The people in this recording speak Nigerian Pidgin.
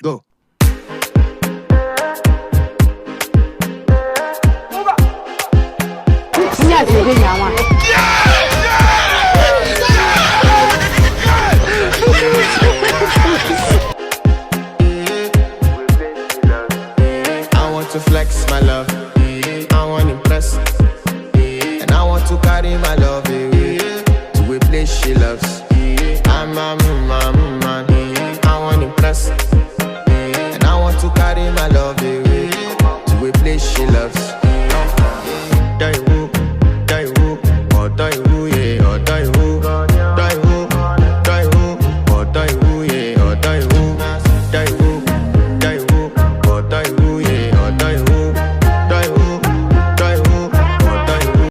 Go. I want to flex my love, I want to impress, and I want to carry my love away to a place she loves. I'm a man, I want to impress, and I want to carry my love away to a place she loves.